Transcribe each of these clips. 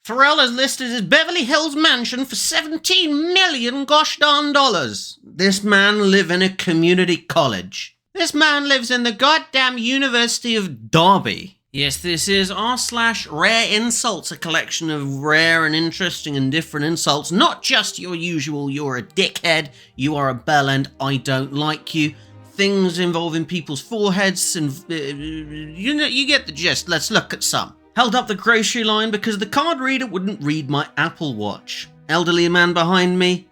Pharrell has listed his Beverly Hills mansion for $17 million gosh darn dollars. This man lives in a community college. This man lives in the goddamn University of Derby. Yes, this is r/RareInsults, a collection of rare and interesting and different insults. Not just your usual, you're a dickhead, you are a bellend, I don't like you. Things involving people's foreheads and, you get the gist. Let's look at some. Held up the grocery line because the card reader wouldn't read my Apple Watch. Elderly man behind me.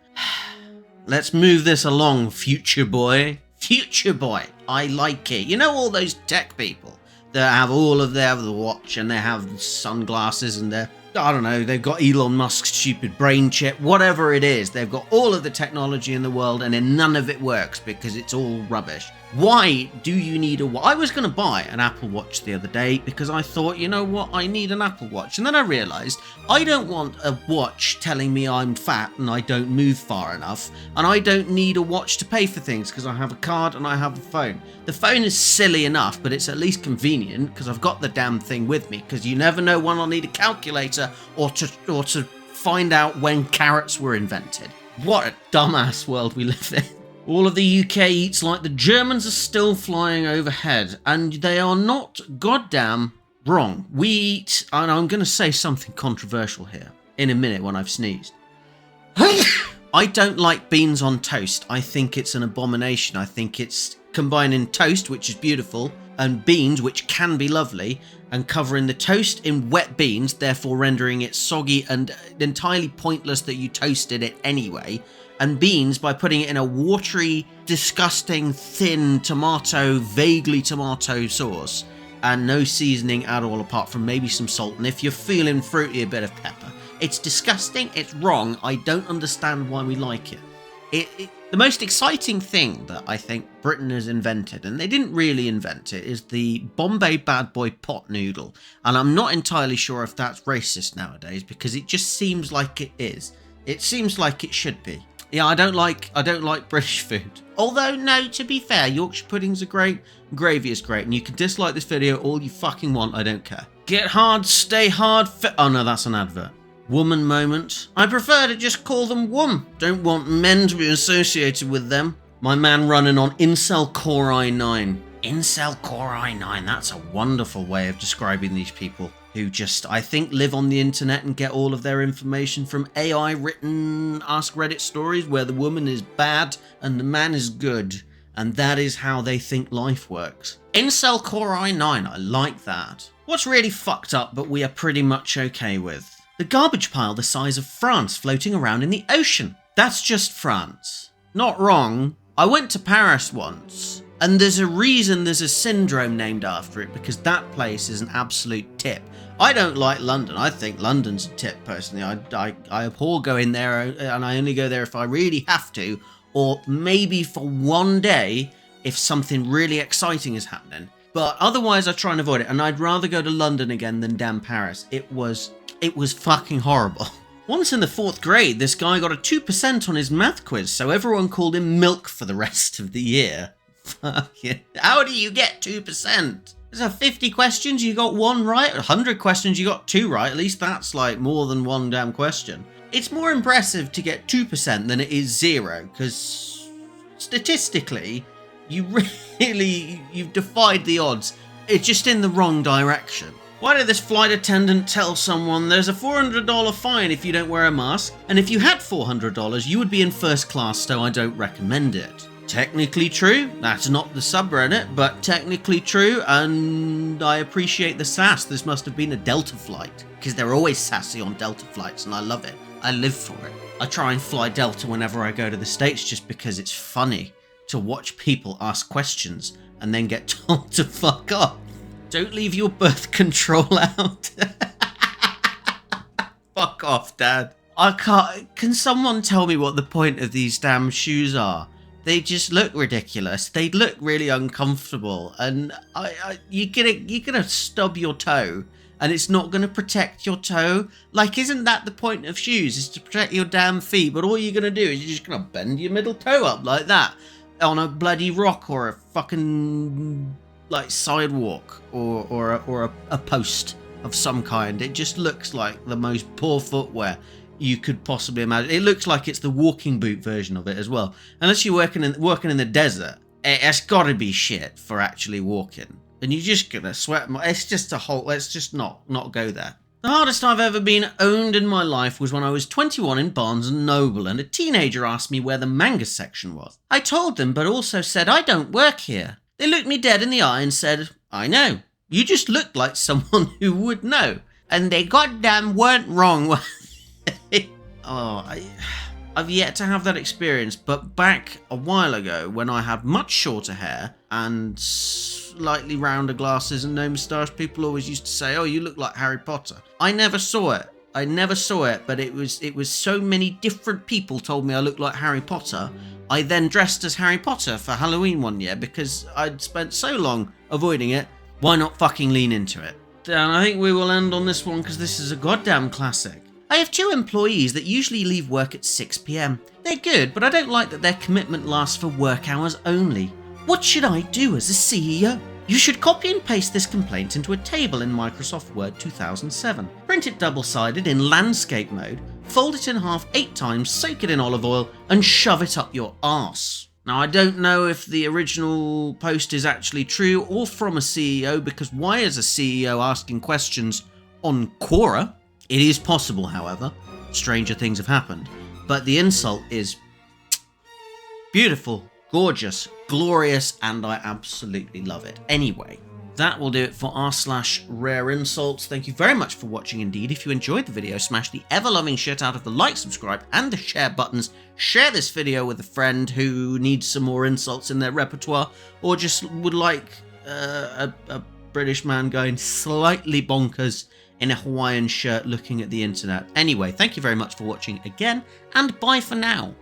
Let's move this along, future boy. Future boy, I like it. You know all those tech people that have the watch and they have sunglasses and they've got Elon Musk's stupid brain chip, whatever it is. They've got all of the technology in the world and then none of it works because it's all rubbish. Why do you need a watch? I was going to buy an Apple Watch the other day because I thought, you know what, I need an Apple Watch. And then I realised I don't want a watch telling me I'm fat and I don't move far enough. And I don't need a watch to pay for things because I have a card and I have a phone. The phone is silly enough, but it's at least convenient because I've got the damn thing with me, because you never know when I'll need a calculator or to find out when carrots were invented. What a dumbass world we live in. All of the UK eats like the Germans are still flying overhead, and they are not goddamn wrong. We eat, and I'm going to say something controversial here in a minute when I've sneezed. I don't like beans on toast. I think it's an abomination. I think it's combining toast, which is beautiful, and beans, which can be lovely, and covering the toast in wet beans, therefore rendering it soggy and entirely pointless that you toasted it anyway. And beans by putting it in a watery, disgusting, thin vaguely tomato sauce, and no seasoning at all apart from maybe some salt, and if you're feeling fruity, a bit of pepper. It's disgusting, it's wrong, I don't understand why we like it. The most exciting thing that I think Britain has invented, and they didn't really invent it, is the Bombay Bad Boy pot noodle. And I'm not entirely sure if that's racist nowadays, because it just seems like it is. It seems like it should be. Yeah, I don't like British food. Although, no, to be fair, Yorkshire puddings are great, gravy is great, and you can dislike this video all you fucking want, I don't care. Get hard, stay hard, oh no, that's an advert. Woman moment. I prefer to just call them wom. Don't want men to be associated with them. My man running on Incel Core i9. Incel Core i9, that's a wonderful way of describing these people who just, I think, live on the internet and get all of their information from AI written Ask Reddit stories where the woman is bad and the man is good. And that is how they think life works. Incel Core i9, I like that. What's really fucked up but we are pretty much okay with? The garbage pile the size of France floating around in the ocean. That's just France. Not wrong. I went to Paris once, and there's a reason there's a syndrome named after it, because that place is an absolute tip. I don't like London. I think London's a tip, personally. I abhor going there, and I only go there if I really have to, or maybe for one day if something really exciting is happening. But otherwise I try and avoid it, and I'd rather go to London again than damn Paris. It was fucking horrible. Once in the 4th grade, this guy got a 2% on his math quiz, so everyone called him Milk for the rest of the year. Fuck yeah. How do you get 2%? There's 50 questions, you got 1 right. 100 questions, you got 2 right. At least that's like more than one damn question. It's more impressive to get 2% than it is 0, because statistically, you've defied the odds. It's just in the wrong direction. Why did this flight attendant tell someone there's a $400 fine if you don't wear a mask? And if you had $400, you would be in first class, so I don't recommend it. Technically true, that's not the subreddit, but technically true, and I appreciate the sass. This must have been a Delta flight, because they're always sassy on Delta flights, and I love it. I live for it. I try and fly Delta whenever I go to the States just because it's funny to watch people ask questions and then get told to fuck off. Don't leave your birth control out. Fuck off, Dad. I can't. Can someone tell me what the point of these damn shoes are? They just look ridiculous. They look really uncomfortable, and you're gonna stub your toe, and it's not gonna protect your toe. Like, isn't that the point of shoes? Is to protect your damn feet? But all you're gonna do is you're just gonna bend your middle toe up like that on a bloody rock or a fucking like sidewalk or a post. of some kind. It just looks like the most poor footwear you could possibly imagine. It looks like it's the walking boot version of it as well. Unless you're working in the desert, it's got to be shit for actually walking. And you're just gonna sweat. It's just a whole. Let's just not go there. The hardest I've ever been owned in my life was when I was 21 in Barnes & Noble and a teenager asked me where the manga section was. I told them, but also said I don't work here. They looked me dead in the eye and said, I know. You just look like someone who would know. And they goddamn weren't wrong. I've yet to have that experience, but back a while ago when I had much shorter hair and slightly rounder glasses and no moustache, people always used to say, oh, you look like Harry Potter. I never saw it, but it was so many different people told me I looked like Harry Potter. I then dressed as Harry Potter for Halloween one year because I'd spent so long avoiding it. Why not fucking lean into it? And I think we will end on this one because this is a goddamn classic. I have 2 employees that usually leave work at 6 p.m. They're good, but I don't like that their commitment lasts for work hours only. What should I do as a CEO? You should copy and paste this complaint into a table in Microsoft Word 2007. Print it double-sided in landscape mode, fold it in half 8 times, soak it in olive oil, and shove it up your arse. Now, I don't know if the original post is actually true or from a CEO, because why is a CEO asking questions on Quora? It is possible, however. Stranger things have happened. But the insult is beautiful, gorgeous, glorious, and I absolutely love it. Anyway, that will do it for r/RareInsults. Thank you very much for watching indeed. If you enjoyed the video, smash the ever-loving shit out of the like, subscribe, and the share buttons. Share this video with a friend who needs some more insults in their repertoire, or just would like a British man going slightly bonkers in a Hawaiian shirt looking at the internet. Anyway, thank you very much for watching again, and bye for now.